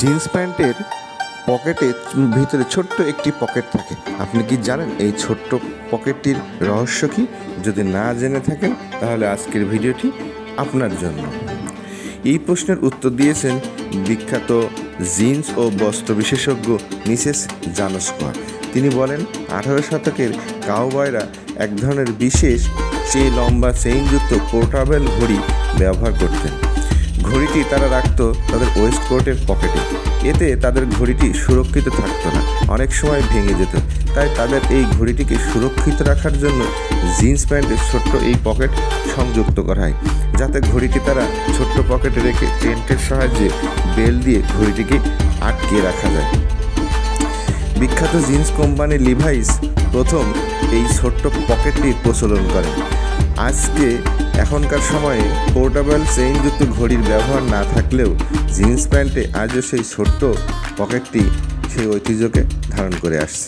Jeans প্যান্টের পকেটে ভিতরে ছোট্ট একটি পকেট থাকে। আপনি কি জানেন এই ছোট্ট পকেটটির রহস্য কী? যদি না জেনে থাকেন তাহলে আজকের ভিডিওটি আপনার জন্য। এই প্রশ্নের উত্তর দিয়েছেন বিখ্যাত জিন্স ও বস্ত্র বিশেষজ্ঞ মিসেস জানোস্কা। তিনি বলেন 18 শতকের কাউবয়রা এক ধরনের বিশেষ লম্বা চেইনযুক্ত পোর্টেবল ঘড়ি ব্যবহার করতেন। ঘড়িটি তারা রাখত তাদের ওয়েস্টকোটের পকেটে। এতে তাদের ঘড়িটি সুরক্ষিত থাকতো না, অনেক সময় ভেঙে যেত। তাই তাদের এই ঘড়িটিকে সুরক্ষিত রাখার জন্য জিন্স প্যান্টের ছোট্ট এই পকেট সংযুক্ত করা হয়, যাতে ঘড়িটি তারা ছোট্ট পকেটে রেখে চেনটের সাহায্যে বেল্ট দিয়ে ঘড়িটিকে আটকে রাখা যায়। বিখ্যাত জিন্স কোম্পানি লিভাইস প্রথম এই ছোট্ট পকেটটির প্রচলন করেন। এখনকার সময়ে পোর্টেবল চেইনযুক্ত ঘড়ির ব্যবহার না থাকলেও জিন্স প্যান্টে আজও সেই ছোট্ট পকেটটি সেই ঐতিহ্যকে ধারণ করে আসছে।